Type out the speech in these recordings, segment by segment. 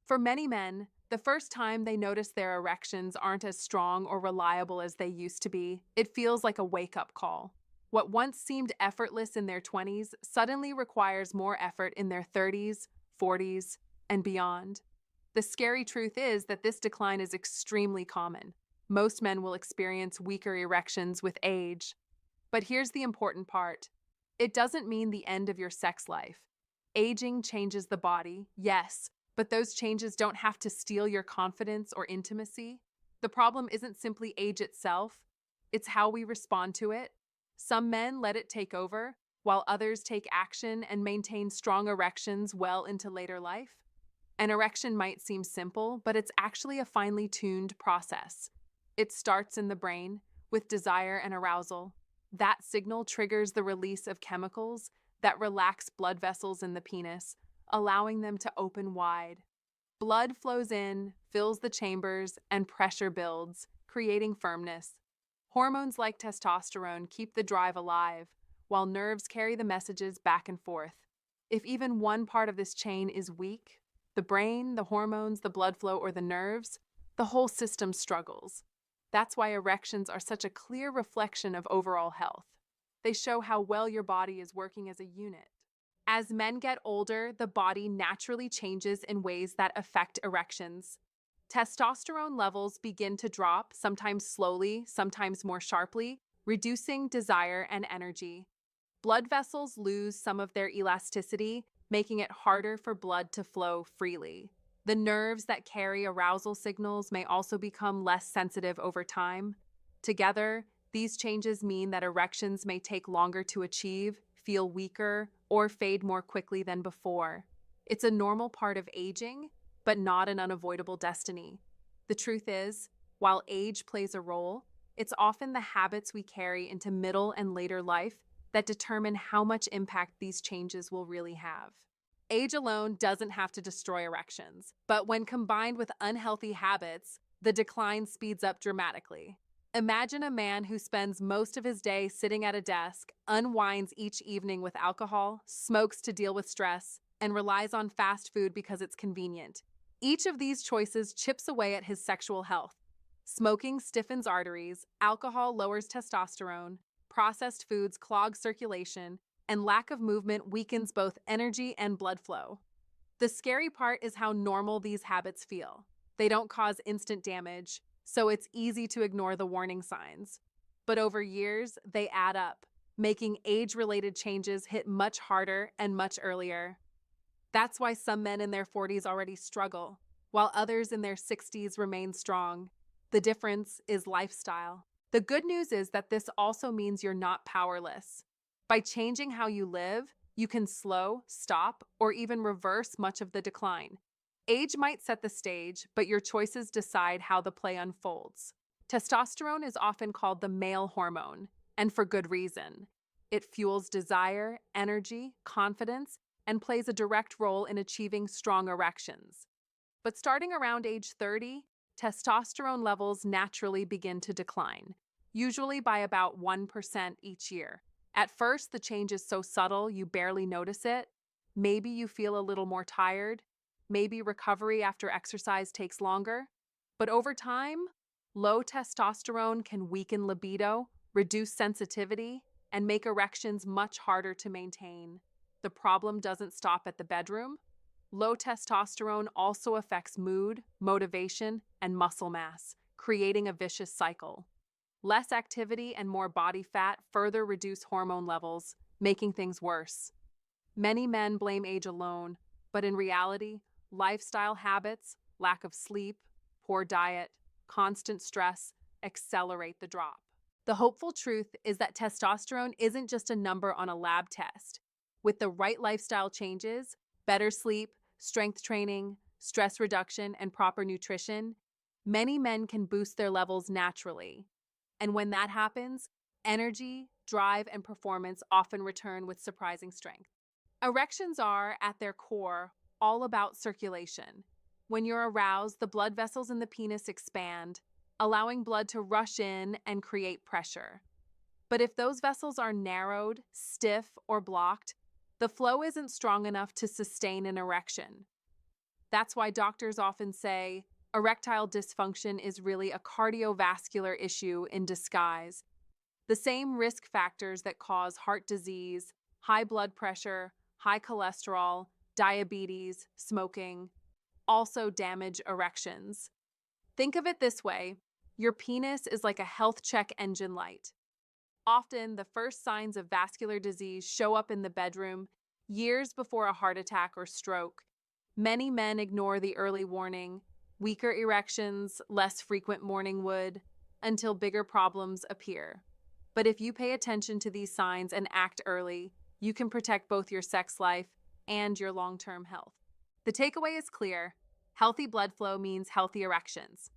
For many men, the first time they notice their erections aren't as strong or reliable as they used to be, it feels like a wake-up call. What once seemed effortless in their 20s suddenly requires more effort in their 30s, 40s, and beyond. The scary truth is that this decline is extremely common. Most men will experience weaker erections with age. But here's the important part. It doesn't mean the end of your sex life. Aging changes the body, yes, but those changes don't have to steal your confidence or intimacy. The problem isn't simply age itself, it's how we respond to it. Some men let it take over, while others take action and maintain strong erections well into later life. An erection might seem simple, but it's actually a finely tuned process. It starts in the brain, with desire and arousal. That signal triggers the release of chemicals that relax blood vessels in the penis, allowing them to open wide. Blood flows in, fills the chambers, and pressure builds, creating firmness. Hormones like testosterone keep the drive alive, while nerves carry the messages back and forth. If even one part of this chain is weak, the brain, the hormones, the blood flow, or the nerves, the whole system struggles. That's why erections are such a clear reflection of overall health. They show how well your body is working as a unit. As men get older, the body naturally changes in ways that affect erections. Testosterone levels begin to drop, sometimes slowly, sometimes more sharply, reducing desire and energy. Blood vessels lose some of their elasticity, making it harder for blood to flow freely. The nerves that carry arousal signals may also become less sensitive over time. Together, these changes mean that erections may take longer to achieve, feel weaker, or fade more quickly than before. It's a normal part of aging, but not an unavoidable destiny. The truth is, while age plays a role, it's often the habits we carry into middle and later life that determine how much impact these changes will really have. Age alone doesn't have to destroy erections, but when combined with unhealthy habits, the decline speeds up dramatically. Imagine a man who spends most of his day sitting at a desk, unwinds each evening with alcohol, smokes to deal with stress, and relies on fast food because it's convenient. Each of these choices chips away at his sexual health. Smoking stiffens arteries, alcohol lowers testosterone, processed foods clog circulation, and lack of movement weakens both energy and blood flow. The scary part is how normal these habits feel. They don't cause instant damage, so it's easy to ignore the warning signs. But over years, they add up, making age-related changes hit much harder and much earlier. That's why some men in their 40s already struggle, while others in their 60s remain strong. The difference is lifestyle. The good news is that this also means you're not powerless. By changing how you live, you can slow, stop, or even reverse much of the decline. Age might set the stage, but your choices decide how the play unfolds. Testosterone is often called the male hormone, and for good reason. It fuels desire, energy, confidence, and plays a direct role in achieving strong erections. But starting around age 30, testosterone levels naturally begin to decline, usually by about 1% each year. At first, the change is so subtle you barely notice it. Maybe you feel a little more tired. Maybe recovery after exercise takes longer. But over time, low testosterone can weaken libido, reduce sensitivity, and make erections much harder to maintain. The problem doesn't stop at the bedroom. Low testosterone also affects mood, motivation, and muscle mass, creating a vicious cycle. Less activity and more body fat further reduce hormone levels, making things worse. Many men blame age alone, but in reality, lifestyle habits, lack of sleep, poor diet, constant stress accelerate the drop. The hopeful truth is that testosterone isn't just a number on a lab test. With the right lifestyle changes, better sleep, strength training, stress reduction, and proper nutrition, many men can boost their levels naturally. And when that happens, energy, drive, and performance often return with surprising strength. Erections are, at their core, all about circulation. When you're aroused, the blood vessels in the penis expand, allowing blood to rush in and create pressure. But if those vessels are narrowed, stiff, or blocked, the flow isn't strong enough to sustain an erection. That's why doctors often say erectile dysfunction is really a cardiovascular issue in disguise. The same risk factors that cause heart disease, high blood pressure, high cholesterol, diabetes, smoking, also damage erections. Think of it this way: your penis is like a health check engine light. Often, the first signs of vascular disease show up in the bedroom years before a heart attack or stroke. Many men ignore the early warning, weaker erections, less frequent morning wood, until bigger problems appear. But if you pay attention to these signs and act early, you can protect both your sex life and your long-term health. The takeaway is clear: healthy blood flow means healthy erections.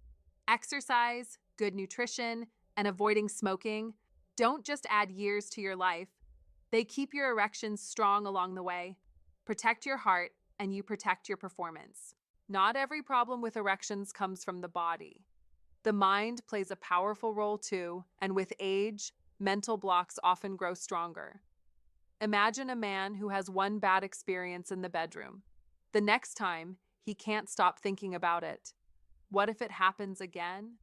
Exercise, good nutrition, and avoiding smoking don't just add years to your life, they keep your erections strong along the way. Protect your heart, and you protect your performance. Not every problem with erections comes from the body. The mind plays a powerful role too, and with age, mental blocks often grow stronger. Imagine a man who has one bad experience in the bedroom. The next time, he can't stop thinking about it. What if it happens again?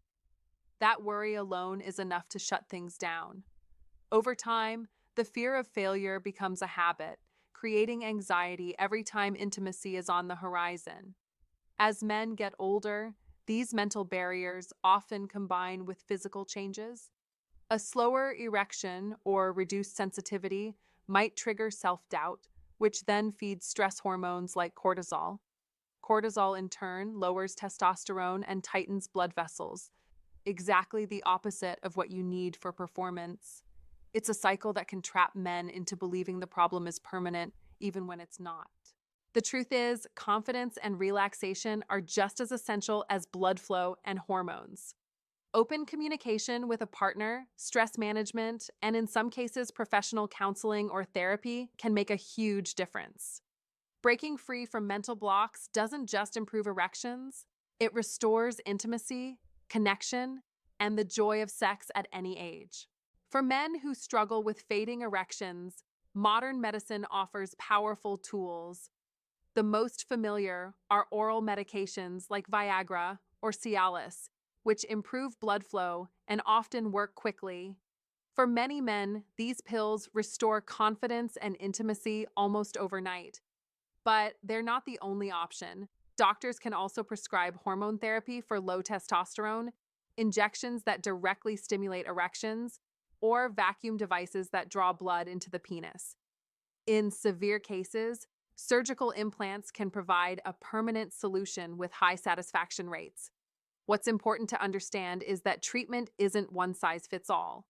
That worry alone is enough to shut things down. Over time, the fear of failure becomes a habit, creating anxiety every time intimacy is on the horizon. As men get older, these mental barriers often combine with physical changes. A slower erection or reduced sensitivity might trigger self-doubt, which then feeds stress hormones like cortisol. Cortisol, in turn, lowers testosterone and tightens blood vessels, exactly the opposite of what you need for performance. It's a cycle that can trap men into believing the problem is permanent, even when it's not. The truth is, confidence and relaxation are just as essential as blood flow and hormones. Open communication with a partner, stress management, and in some cases, professional counseling or therapy can make a huge difference. Breaking free from mental blocks doesn't just improve erections, it restores intimacy, connection, and the joy of sex at any age. For men who struggle with fading erections, modern medicine offers powerful tools. The most familiar are oral medications like Viagra or Cialis, which improve blood flow and often work quickly. For many men, these pills restore confidence and intimacy almost overnight. But they're not the only option. Doctors can also prescribe hormone therapy for low testosterone, injections that directly stimulate erections, or vacuum devices that draw blood into the penis. In severe cases, surgical implants can provide a permanent solution with high satisfaction rates. What's important to understand is that treatment isn't one size fits all.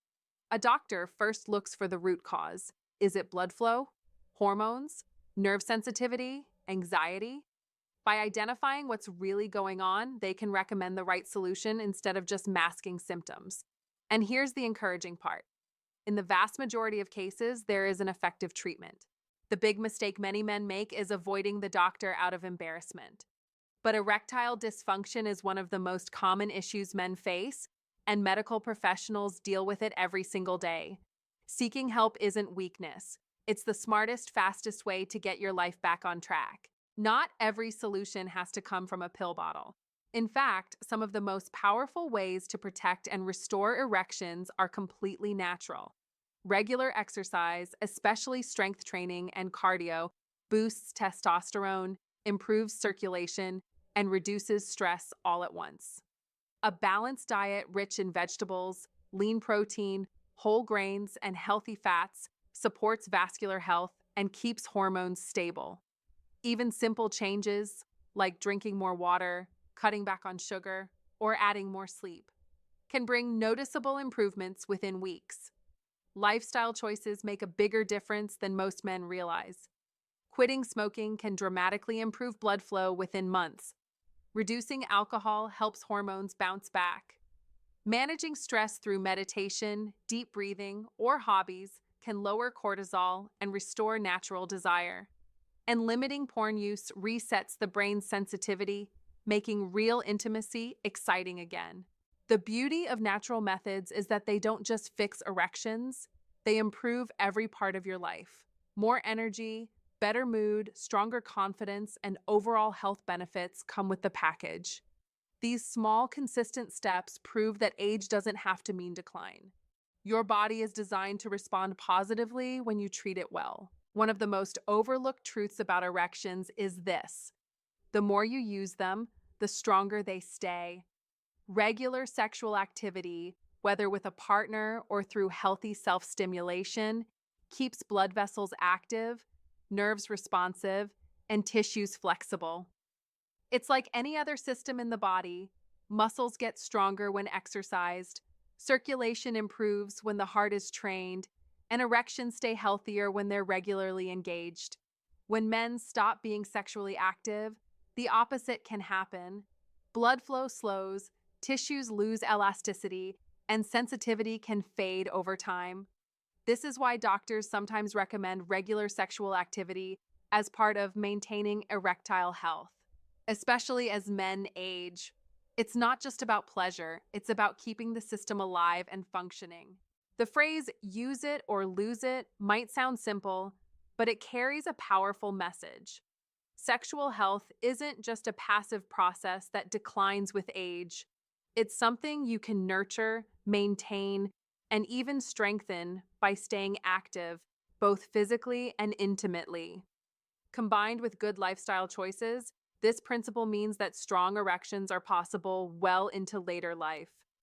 A doctor first looks for the root cause. Is it blood flow, hormones, nerve sensitivity, anxiety? By identifying what's really going on, they can recommend the right solution instead of just masking symptoms. And here's the encouraging part: in the vast majority of cases, there is an effective treatment. The big mistake many men make is avoiding the doctor out of embarrassment. But erectile dysfunction is one of the most common issues men face, and medical professionals deal with it every single day. Seeking help isn't weakness. It's the smartest, fastest way to get your life back on track. Not every solution has to come from a pill bottle. In fact, some of the most powerful ways to protect and restore erections are completely natural. Regular exercise, especially strength training and cardio, boosts testosterone, improves circulation, and reduces stress all at once. A balanced diet rich in vegetables, lean protein, whole grains, and healthy fats supports vascular health and keeps hormones stable. Even simple changes, like drinking more water, cutting back on sugar, or adding more sleep, can bring noticeable improvements within weeks. Lifestyle choices make a bigger difference than most men realize. Quitting smoking can dramatically improve blood flow within months. Reducing alcohol helps hormones bounce back. Managing stress through meditation, deep breathing, or hobbies can lower cortisol and restore natural desire. And limiting porn use resets the brain's sensitivity, making real intimacy exciting again. The beauty of natural methods is that they don't just fix erections, they improve every part of your life. More energy, Better mood, stronger confidence, and overall health benefits come with the package. These small, consistent steps prove that age doesn't have to mean decline. Your body is designed to respond positively when you treat it well. One of the most overlooked truths about erections is this: the more you use them, the stronger they stay. Regular sexual activity, whether with a partner or through healthy self stimulation, keeps blood vessels active, nerves responsive, and tissues flexible. It's like any other system in the body. Muscles get stronger when exercised, circulation improves when the heart is trained, and erections stay healthier when they're regularly engaged. When men stop being sexually active, the opposite can happen. Blood flow slows, tissues lose elasticity, and sensitivity can fade over time. This is why doctors sometimes recommend regular sexual activity as part of maintaining erectile health, especially as men age. It's not just about pleasure, it's about keeping the system alive and functioning. The phrase use it or lose it might sound simple, but it carries a powerful message. Sexual health isn't just a passive process that declines with age. It's something you can nurture, maintain, and even strengthen by staying active, both physically and intimately. Combined with good lifestyle choices, this principle means that strong erections are possible well into later life.